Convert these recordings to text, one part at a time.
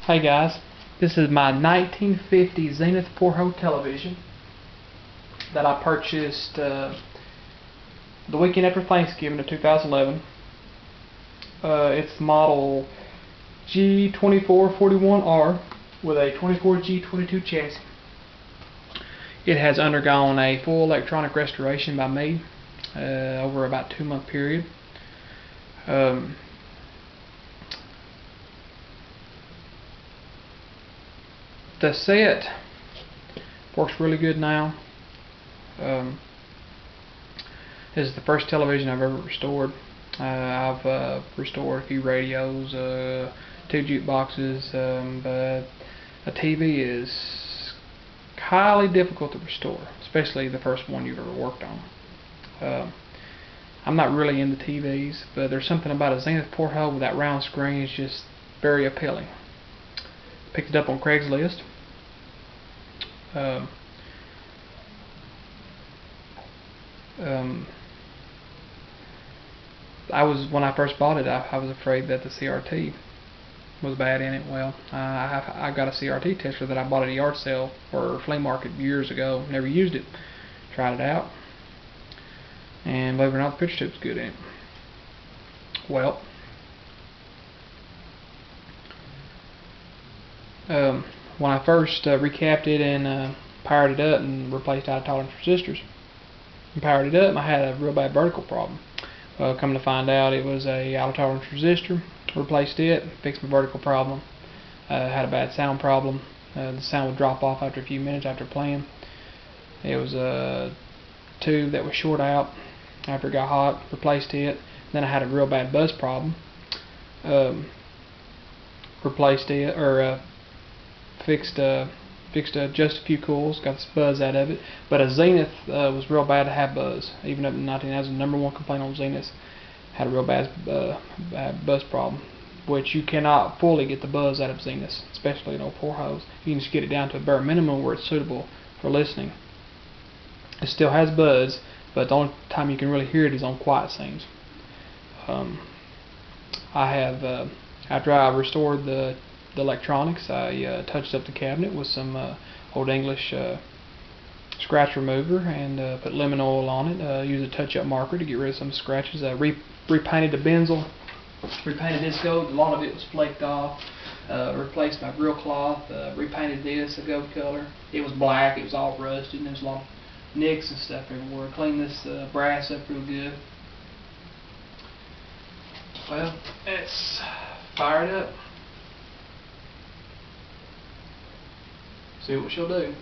Hey guys, this is my 1950 Zenith Porthole television that I purchased the weekend after Thanksgiving of 2011. It's model G2441R with a 24G22 chassis. It has undergone a full electronic restoration by me over about a 2-month period. The set works really good now. This is the first television I've ever restored. I've restored a few radios, 2 jukeboxes, but a TV is highly difficult to restore, especially the first one you've ever worked on. I'm not really into TVs, but there's something about a Zenith Porthole with that round screen is just very appealing. Picked it up on Craigslist. When I first bought it, I was afraid that the CRT was bad in it. Well, I got a CRT tester that I bought at a yard sale or flea market years ago. Never used it. Tried it out, and believe it or not, the picture tube's good in it. Well, when I first recapped it and powered it up and replaced out of tolerance resistors and powered it up, I had a real bad vertical problem. Come to find out, it was a out of tolerance resistor. Replaced it, fixed my vertical problem. Had a bad sound problem. The sound would drop off after a few minutes after playing. It was a tube that was short out after it got hot. Replaced it. Then I had a real bad buzz problem. Replaced it, or fixed just a few coils, got this buzz out of it. But a Zenith was real bad to have buzz. Even up in 19, that was the #1 complaint on Zenith. Had a real bad buzz problem, which you cannot fully get the buzz out of Zenith, especially in old Portholes. You can just get it down to a bare minimum where it's suitable for listening. It still has buzz, but the only time you can really hear it is on quiet scenes. I have, after I restored the electronics, I touched up the cabinet with some Old English scratch remover and put lemon oil on it. Used a touch-up marker to get rid of some scratches. Repainted the benzil, repainted this gold. A lot of it was flaked off. Replaced my grill cloth. Repainted this a gold color. It was black. It was all rusted, and there's a lot of nicks and stuff everywhere. Cleaned this brass up real good. Well, it's fired up. See what she'll do.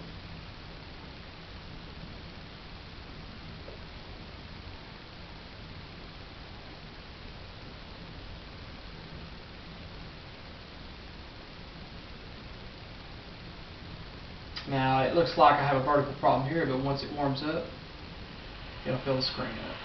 Now it looks like I have a vertical problem here, but once it warms up, it'll fill the screen up.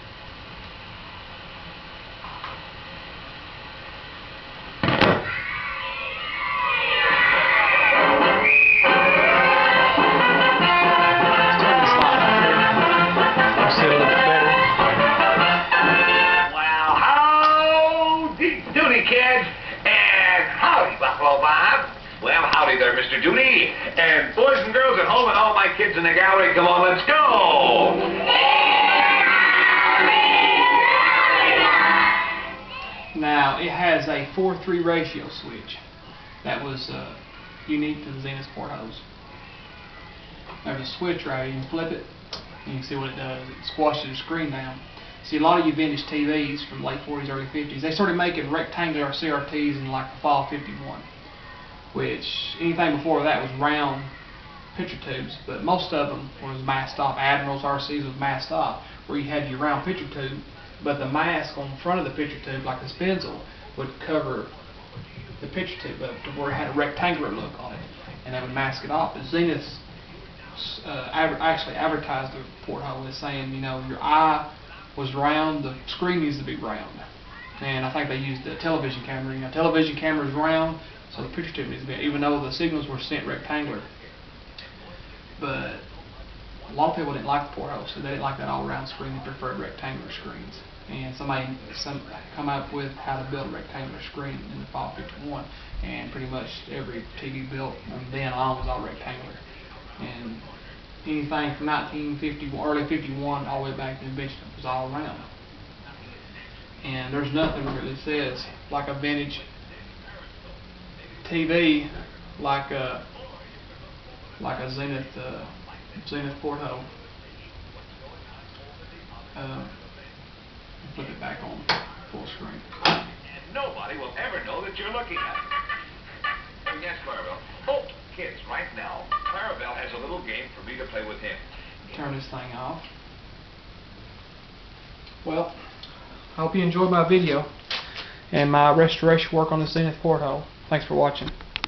Kids, and howdy, Buffalo Bob. Well, howdy there, Mr. Judy, and boys and girls at home and all my kids in the gallery, come on, let's go! Now, it has a 4:3 ratio switch. That was unique to the Zenith Portholes. There's a switch right here. You can flip it, and you can see what it does. It squashes the screen down. See, a lot of you vintage TVs from late 40s, early 50s, they started making rectangular CRTs in like the fall of '51, which anything before that was round picture tubes, but most of them was masked off. Admirals, RCs was masked off, where you had your round picture tube, but the mask on the front of the picture tube, like this benzil, would cover the picture tube up to where it had a rectangular look on it, and that would mask it off. But Zenith actually advertised the porthole as saying, you know, your eye was round, the screen needs to be round. And I think they used the television camera. You know, television camera is round, so the picture tube needs to be, even though the signals were sent rectangular. But a lot of people didn't like the porthole, so they didn't like that all-round screen. They preferred rectangular screens. and somebody come up with how to build a rectangular screen in the fall '51, and pretty much every TV built from then on was all rectangular. And anything from 1950, early '51, all the way back to the invention was all round. And there's nothing that really says like a vintage TV, like a Zenith Porthole. Flip it back on full screen. And nobody will ever know that you're looking at it. And yes, Clarabelle. Oh, kids, right now, Clarabelle has a little game for me to play with him. Turn this thing off. Well, I hope you enjoyed my video and my restoration work on the Zenith Porthole. Thanks for watching.